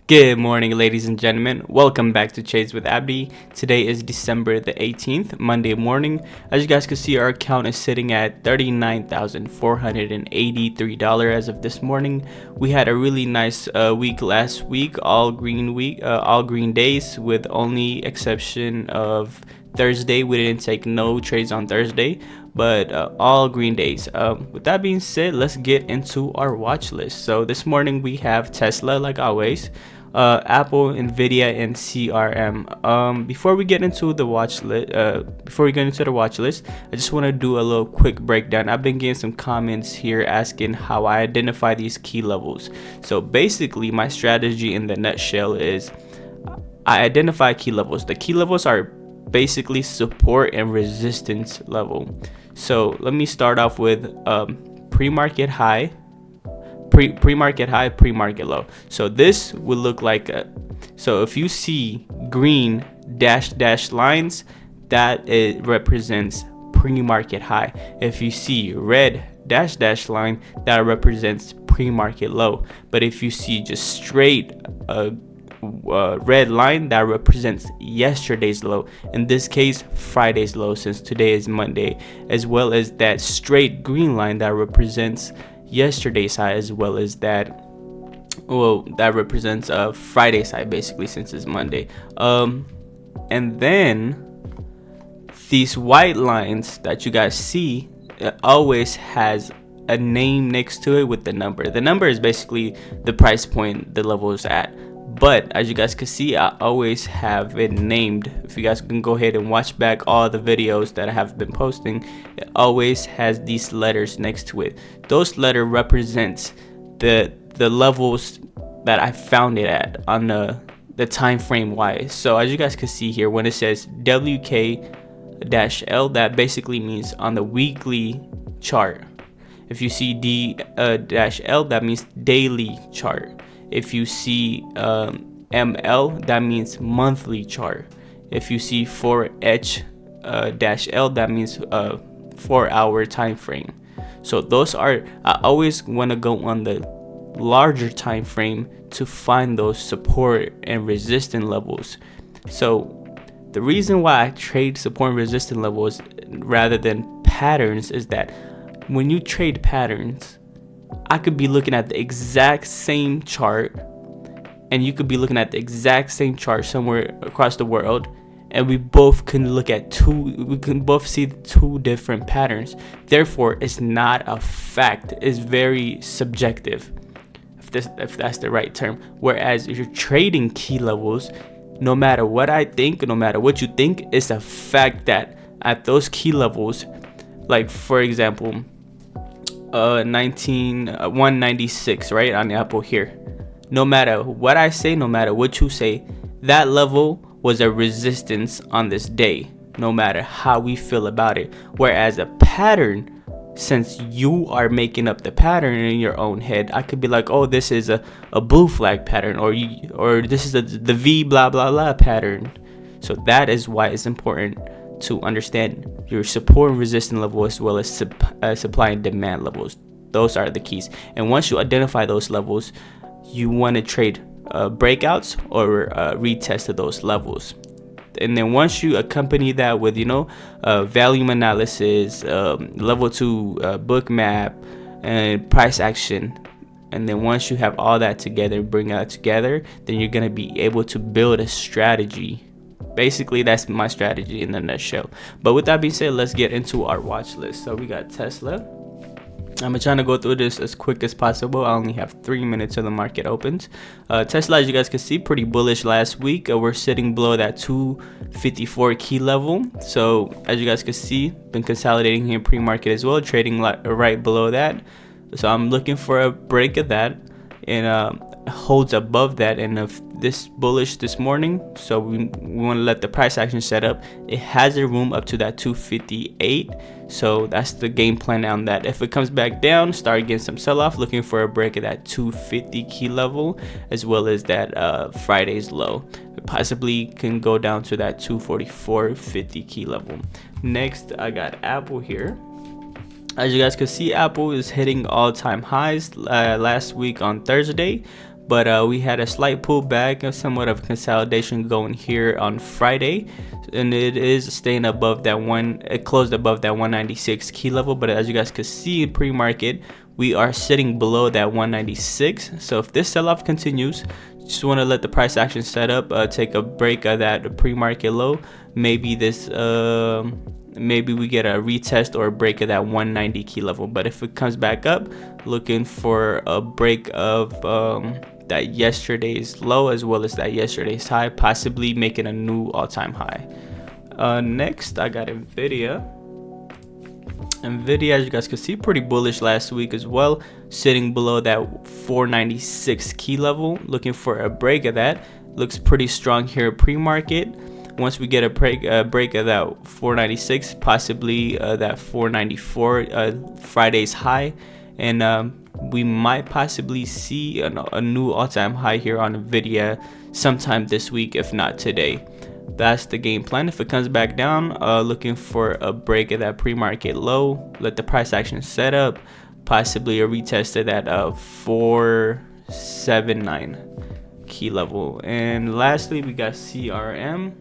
Good morning, ladies and gentlemen. Welcome back to Trades with Abdi. Today is December the 18th, Monday morning. As you guys can see, our account is sitting at $39,483 as of this morning. We had a really nice week last week, all green days, with only exception of Thursday. We didn't take no trades on Thursday, but all green days. With that being said, let's get into our watch list. So this morning we have Tesla, like always, Apple, Nvidia, and CRM. Before we get into the watch list, I just want to do a little quick breakdown. I've been getting some comments here asking how I identify these key levels. So basically, my strategy in the nutshell is I identify key levels. The key levels are basically support and resistance level. So let me start off with pre-market high, pre-market low. So this would look like so if you see green dash lines, that it represents pre-market high. If you see red dash line, that represents pre-market low. But if you see just straight red line, that represents yesterday's low, in this case Friday's low, since today is Monday, as well as that straight green line that represents yesterday's high, as well as that represents Friday's high, basically, since it's Monday. And then these white lines that you guys see, it always has a name next to it with the number. The number is basically the price point the level is at. But as you guys can see, I always have it named. If you guys can go ahead and watch back all the videos that I have been posting, it always has these letters next to it. Those letters represents the levels that I found it at on the time frame wise. So as you guys can see here, when it says WK-L, that basically means on the weekly chart. If you see D-L, that means daily chart. If you see ML, that means monthly chart. If you see 4H-L, that means 4-hour time frame. So those are, I always want to go on the larger time frame to find those support and resistance levels. So the reason why I trade support and resistance levels rather than patterns is that when you trade patterns, I could be looking at the exact same chart, and you could be looking at the exact same chart somewhere across the world, and we both can both see two different patterns. Therefore, it's not a fact. It's very subjective, if that's the right term. Whereas if you're trading key levels, no matter what I think, no matter what you think, it's a fact that at those key levels, like for example, 196, right, on the Apple here, no matter what I say, no matter what you say, that level was a resistance on this day, no matter how we feel about it. Whereas a pattern, since you are making up the pattern in your own head, I could be like, oh, this is a blue flag pattern, or this is the V blah blah blah pattern. So that is why it's important to understand your support and resistance level, as well as supply and demand levels. Those are the keys. And once you identify those levels, you want to trade breakouts or retest of those levels. And then once you accompany that with volume analysis, level 2 book map, and price action, and then once you have all that together, bring that together, then you're going to be able to build a strategy. Basically, that's my strategy in the nutshell. But with that being said, let's get into our watch list. So we got Tesla. I'm trying to go through this as quick as possible. I only have 3 minutes till the market opens. Tesla, as you guys can see, pretty bullish last week. We're sitting below that 254 key level. So as you guys can see, been consolidating here pre-market as well, trading right below that. So I'm looking for a break of that, and holds above that, and if this bullish this morning, so we want to let the price action set up. It has a room up to that 258, so that's the game plan on that. If it comes back down, start getting some sell-off, looking for a break at that 250 key level, as well as that Friday's low. It possibly can go down to that 244.50 key level. Next, I got Apple here. As you guys can see, Apple is hitting all-time highs last week on Thursday, but we had a slight pullback and somewhat of consolidation going here on Friday, and it is staying above that one. It closed above that 196 key level, but as you guys can see in pre-market, we are sitting below that 196. So if this sell-off continues, just want to let the price action set up, take a break of that pre-market low. Maybe this maybe we get a retest or a break of that 190 key level. But if it comes back up, looking for a break of that yesterday's low as well as that yesterday's high, possibly making a new all-time high. Next I got Nvidia, as you guys can see, pretty bullish last week as well, sitting below that 496 key level, looking for a break of that. Looks pretty strong here pre-market. Once we get a break of that 496, possibly that 494 Friday's high, and we might possibly see a new all-time high here on Nvidia sometime this week, if not today. That's the game plan. If it comes back down, looking for a break of that pre-market low, let the price action set up, possibly a retest of that 479 key level. And lastly, we got CRM.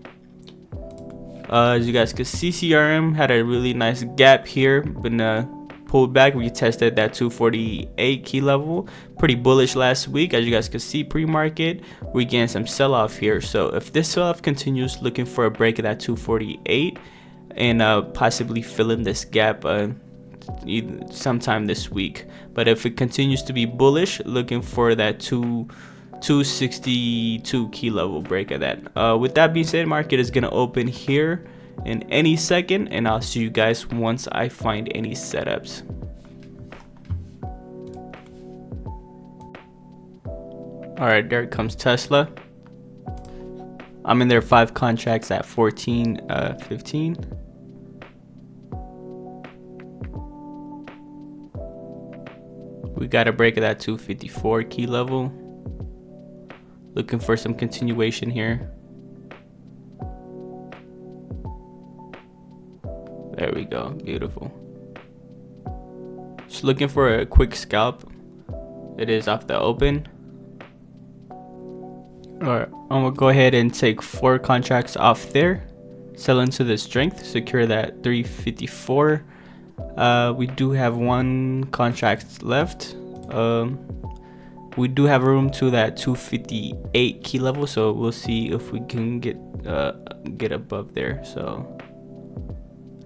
As you guys can see, CRM had a really nice gap here, but pulled back, retested that 248 key level. Pretty bullish last week. As you guys can see, pre-market, we gained some sell-off here. So if this sell-off continues, looking for a break of that 248 and possibly fill in this gap sometime this week. But if it continues to be bullish, looking for that 262 key level break of that. With that being said, market is gonna open here in any second, and I'll see you guys once I find any setups. All right, there comes Tesla. I'm in there 5 contracts at 14.15. We got a break of that 254 key level. Looking for some continuation here. There we go, beautiful. Just looking for a quick scalp. It is off the open. Alright, I'm gonna go ahead and take 4 contracts off there. Sell into the strength, secure that 354. We do have 1 contract left. We do have room to that 258 key level, so we'll see if we can get above there. So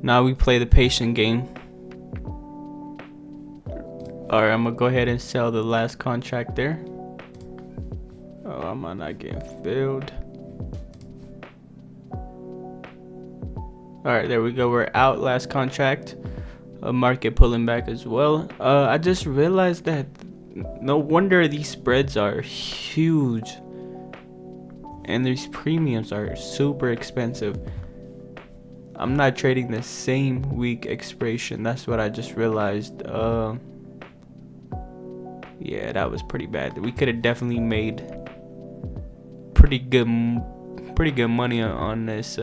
now we play the patient game. All right, I'm gonna go ahead and sell the last contract there. Oh, I'm not getting filled. All right, there we go. We're out. Last contract. Market pulling back as well. I just realized that no wonder these spreads are huge and these premiums are super expensive. I'm not trading the same week expiration. That's what I just realized. Yeah, that was pretty bad. We could have definitely made pretty good money on this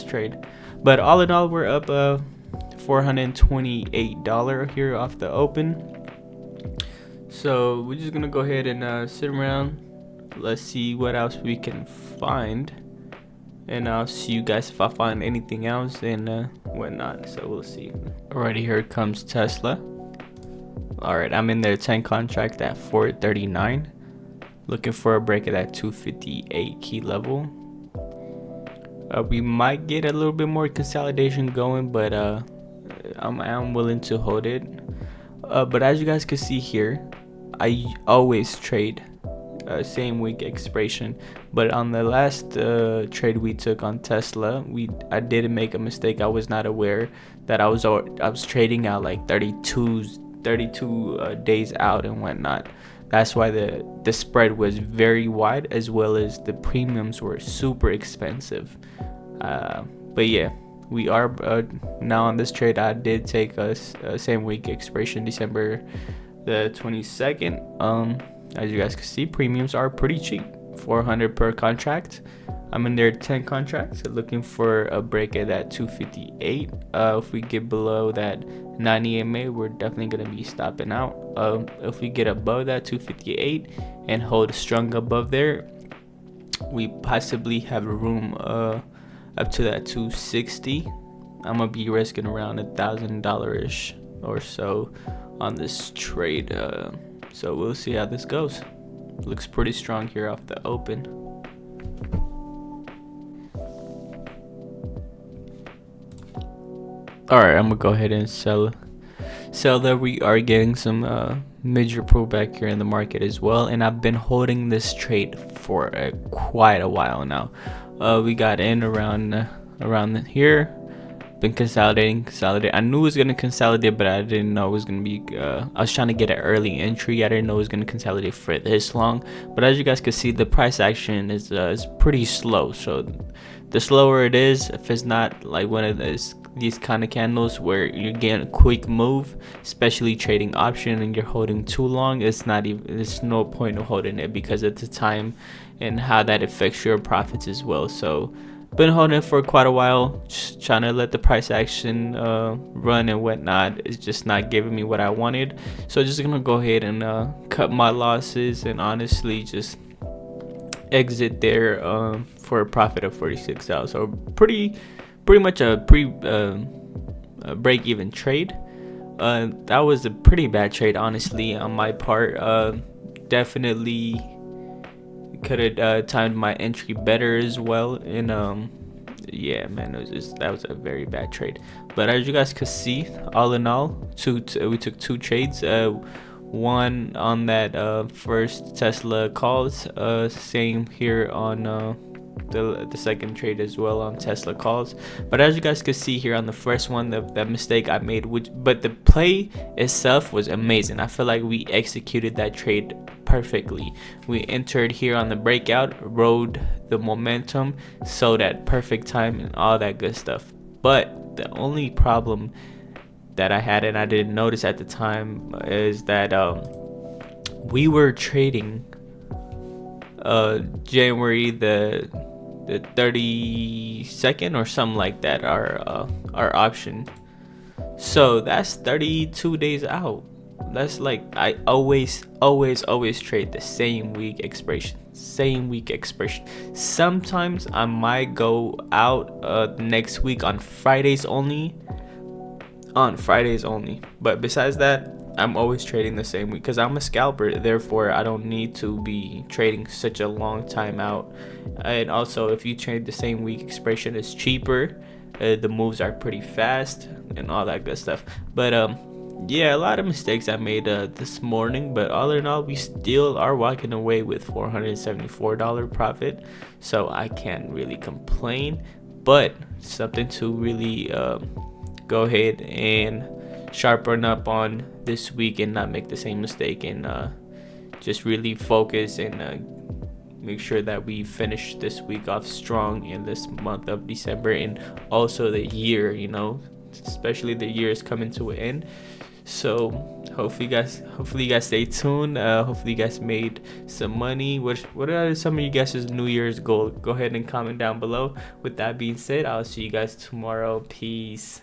trade. But all in all, we're up $428 here off the open. So we're just gonna go ahead and sit around. Let's see what else we can find, and I'll see you guys if I find anything else and whatnot. So we'll see. Alrighty, here comes Tesla. Alright, I'm in there 10 contract at 439, looking for a break of that 258 key level. We might get a little bit more consolidation going, but I'm willing to hold it. But as you guys can see here, I always trade same week expiration, but on the last trade we took on Tesla, I did make a mistake. I was not aware that I was trading out like 32 days out and whatnot. That's why the spread was very wide, as well as the premiums were super expensive. But yeah, we are now on this trade. I did take a same week expiration, December the 22nd. As you guys can see, premiums are pretty cheap, $400 per contract. I'm in there 10 contracts, looking for a break at that 258. If we get below that 90 MA, we're definitely gonna be stopping out. If we get above that 258 and hold strong above there, we possibly have room up to that 260. I'm gonna be risking around $1,000 ish or so on this trade. So we'll see how this goes. Looks pretty strong here off the open. Alright, I'm gonna go ahead and sell that. We are getting some major pullback here in the market as well, and I've been holding this trade for quite a while now. We got in around here, been consolidating. I knew it was gonna consolidate, but I didn't know it was gonna be I was trying to get an early entry. I didn't know it was gonna consolidate for this long, but as you guys can see, the price action is pretty slow. So the slower it is, if it's not like one of these kind of candles where you're getting a quick move, especially trading option, and you're holding too long, there's no point of holding it because of the time and how that affects your profits as well. So been holding it for quite a while, just trying to let the price action run and whatnot. It's just not giving me what I wanted, so just gonna go ahead and cut my losses and honestly just exit there for a profit of $46. So pretty much a break-even trade. That was a pretty bad trade, honestly, on my part. Definitely could have timed my entry better as well. And yeah, man, that was a very bad trade. But as you guys could see, all in all, we took two trades. One on that first Tesla calls. Same here on the second trade as well on Tesla calls. But as you guys can see here on the first one, that mistake I made, but the play itself was amazing. I feel like we executed that trade perfectly. We entered here on the breakout, rode the momentum, sold at perfect time and all that good stuff. But the only problem that I had, and I didn't notice at the time, is that we were trading January the 32nd or something like that, our option. So that's 32 days out. That's like, I always trade the same week expiration. Sometimes I might go out next week on Fridays only. But besides that, I'm always trading the same week because I'm a scalper. Therefore, I don't need to be trading such a long time out. And also, if you trade the same week expiration, it's cheaper. The moves are pretty fast and all that good stuff. But yeah, a lot of mistakes I made this morning. But all in all, we still are walking away with $474 profit. So I can't really complain. But something to really go ahead and sharpen up on this week and not make the same mistake, and just really focus and make sure that we finish this week off strong in this month of December, and also the year, especially the year is coming to an end. So hopefully you guys stay tuned. Hopefully you guys made some money. What are some of you guys' New Year's goals? Go ahead and comment down below. With that being said, I'll see you guys tomorrow. Peace.